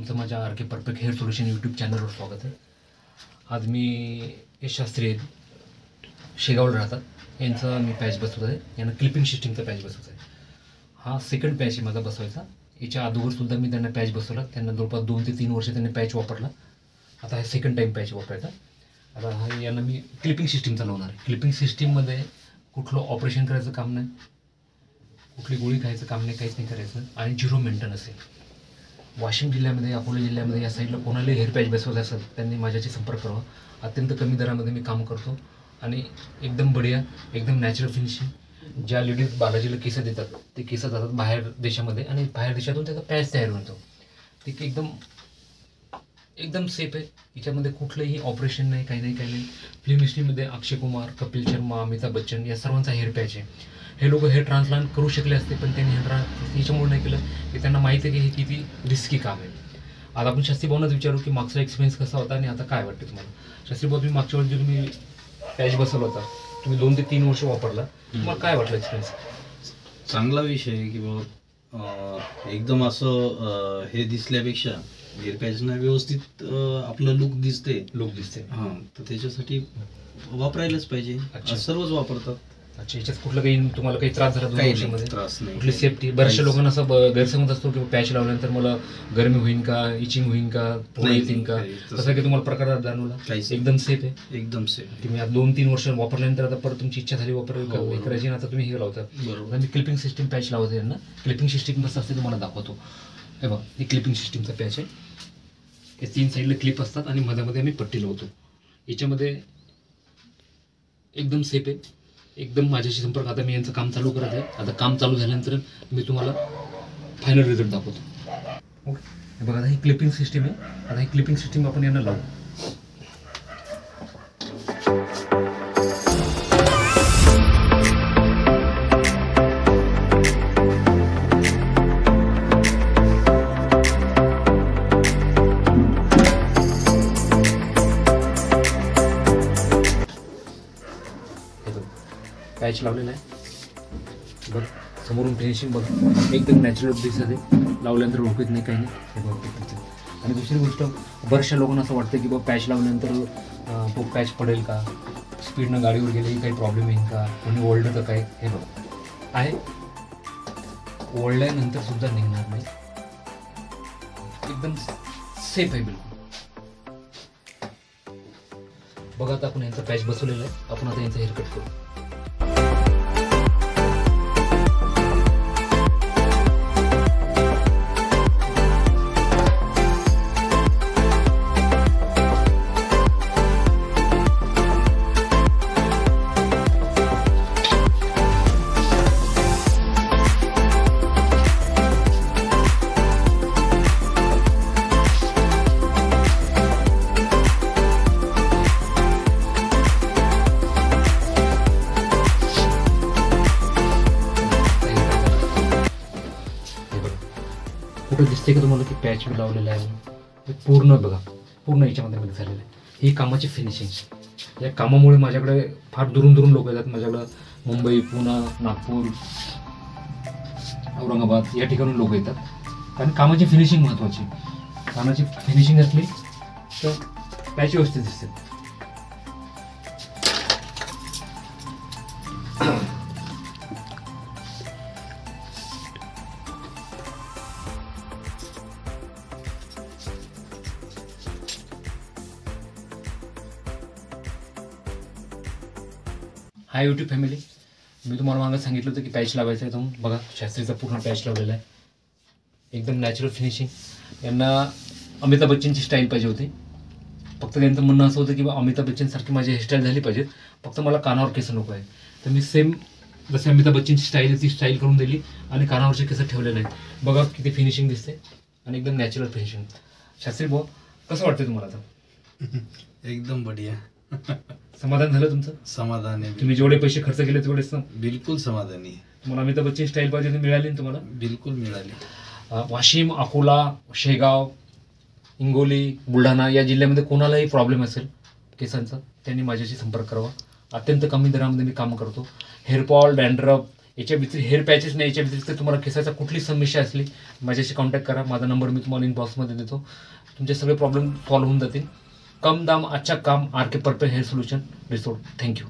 तुमचं माझ्या आर के perfect hair solution YouTube चॅनलवर स्वागत आहे. आज मी यश शास्त्री शेगावला राहतात यांचं मी पॅच बसवत आहे. यांना क्लिपिंग सिस्टीमचा पॅच बसवत आहे. हा सेकंड पॅच आहे माझा बसवायचा. याच्या अगोदरसुद्धा मी त्यांना पॅच बसवला. त्यांना जवळपास 2 ते 3 वर्ष त्यांनी पॅच वापरला. आता हा सेकंड टाईम पॅच वापरायचा. आता हा यांना मी क्लिपिंग सिस्टीम चालवणार आहे. क्लिपिंग सिस्टीममध्ये कुठलं ऑपरेशन करायचं काम नाही, कुठली गोळी खायचं काम नाही, काहीच नाही करायचं आणि 0 मेंटेनन्स असेल. वाशिम जिल्ह्यामध्ये, अकोला जिल्ह्यामध्ये या साईडला कोणालाही हेअर पॅच बसवायचं असेल त्यांनी माझ्याशी संपर्क करावा. अत्यंत कमी दरामध्ये मी काम करतो आणि एकदम बढिया, एकदम नॅचरल फिनिशिंग. ज्या लेडीज बालाजीला केस देतात ते केस जातात बाहेर देशामध्ये आणि बाहेर देशातून त्याचा पॅच तयार होतो. ते एकदम सेफ आहे. याच्यामध्ये कुठलंही ऑपरेशन नाही, काही नाही. फिल्म इंडस्ट्रीमध्ये अक्षय कुमार, कपिल शर्मा, अमिताभ बच्चन या सर्वांचा हेअर पॅच आहे. हे लोक हेअर ट्रान्सप्लांट करू शकले असते पण त्यांनी हेअर याच्यामुळे नाही केलं की त्यांना माहिती आहे की हे किती रिस्की काम आहे. आता आपण शास्त्री भाऊनच विचारू की मागचा एक्सपिरियन्स कसा होता आणि आता काय वाटतं तुम्हाला. शास्त्री भाऊ, तुम्ही मागच्या वेळी जो तुम्ही पॅच बसवला होता, तुम्ही 2 ते 3 वर्ष वापरला, तुम्हाला काय वाटलं एक्सपिरियन्स? चांगला विषय आहे की बाबा एकदम असं हे दिसल्यापेक्षा हेअर पॅचनं व्यवस्थित आपलं लुक दिसते. हां, तर त्याच्यासाठी वापरायलाच पाहिजे. सर्वच वापरतात. अच्छा, याच्यात कुठलं काही तुम्हाला काही त्रास झाला 2 वर्षामध्ये? त्रास नाही. कुठली सेफ्टी? बऱ्याचशा लोकांना असं गैरसमज असतो की पॅच लावल्यानंतर मला गरमी होईल का, इचिंग होईल का, पोळी येतील का, तसं काही तुम्हाला प्रकार जाणवला? एकदम सेफ आहे. एकदम सेफ. तुम्ही 2-3 वर्ष वापरल्यानंतर आता परत तुमची इच्छा झाली करायची, आता तुम्ही हे लावता. बरोबर. मी क्लिपिंग सिस्टीम पॅच लावते यांना. क्लिपिंग सिस्टीम कसं असते तुम्हाला दाखवतो. हे बघा, ही क्लिपिंग सिस्टीमचा पॅच आहे. हे 3 साईडला क्लिप असतात आणि मध्ये आम्ही पट्टी लावतो. याच्यामध्ये एकदम सेफ आहे. एकदम माझ्याशी संपर्क. आता मी यांचं काम चालू करत आहे. आता काम चालू झाल्यानंतर मी तुम्हाला फायनल रिझल्ट दाखवतो. ओके, हे बघा, आता ही क्लिपिंग सिस्टीम आहे. आता ही क्लिपिंग सिस्टीम आपण यांना लावू. पॅच लावलेला आहे. बघ, समोरून फिनिशिंग बघ, एकदम नॅचरल दिसते. लावल्यानंतर ओळखत नाही, काही नाही. हे बघ. आणि दुसरी गोष्ट, बऱ्याचशा लोकांना असं वाटतं की बघ पॅच लावल्यानंतर तो पॅच पडेल का, स्पीडनं गाडीवर गेले काही प्रॉब्लेम येईल का, कोणी ओढलं तर काय. हे बघ आहे, ओढल्यानंतर सुद्धा निघणार नाही. एकदम सेफ आहे बिलकुल. बघा, आता आपण यांचा पॅच बसवलेला आहे. आपण आता यांचा हेअर कट करू. कुठं दिसते का तुम्हाला की पॅच लावलेला आहे? पूर्ण बघा, पूर्ण याच्यामध्ये मिक्स झालेलं आहे. ही कामाची फिनिशिंग. या कामामुळे माझ्याकडे फार दुरून लोक येतात. माझ्याकडं मुंबई, पुणे, नागपूर, औरंगाबाद या ठिकाणून लोक येतात. कारण कामाची फिनिशिंग महत्त्वाची. कामाची फिनिशिंग असली तर पॅच व्यवस्थित दिसते. हाय यूट्यूब फॅमिली, मी तुम्हाला मागं सांगितलं होतं की पॅच लावायचं आहे. तुम्ही बघा, शास्त्रीचा पूर्ण पॅच लावलेला आहे. एकदम नॅचरल फिनिशिंग. यांना अमिताभ बच्चनची स्टाईल पाहिजे होती. फक्त त्यांचं म्हणणं असं होतं की अमिताभ बच्चनसारखी माझी हेअरस्टाईल झाली पाहिजे, फक्त मला कानावर केस नको आहे. तर मी सेम जसे अमिताभ बच्चनची स्टाईल आहे ती स्टाईल करून दिली आणि कानावरचे केस ठेवलेले आहेत. बघा किती फिनिशिंग दिसते आणि एकदम नॅचरल फिनिशिंग. शास्त्री भाऊ, कसं वाटतं तुम्हाला आता? एकदम बढिया. समाधान झालं तुमचं? समाधान आहे. तुम्ही जेवढे पैसे खर्च केले तेवढेच बिलकुल समाधानी. तुम्हाला अमिताभ बच्चन स्टाईल पाहिजे ती मिळाली ना तुम्हाला? बिलकुल मिळाली. वाशिम, अकोला, शेगाव, हिंगोली, बुलढाणा या जिल्ह्यामध्ये कोणालाही प्रॉब्लेम असेल केसांचा त्यांनी माझ्याशी संपर्क करावा. अत्यंत कमी दरामध्ये मी काम करतो. हेअरफॉल, डॅन्ड्रफ याच्या व्यतिरिक्त हेअर पॅचेस नाही, याच्या व्यतिरिक्त तुम्हाला केसाचा कुठली समस्या असली माझ्याशी कॉन्टॅक्ट करा. माझा नंबर मी तुम्हाला इनबॉक्समध्ये देतो. तुमचे सगळे प्रॉब्लेम सॉल्व्ह होऊन जातील. कम दाम अच्छा काम, RK purple hair solution resort. Thank you.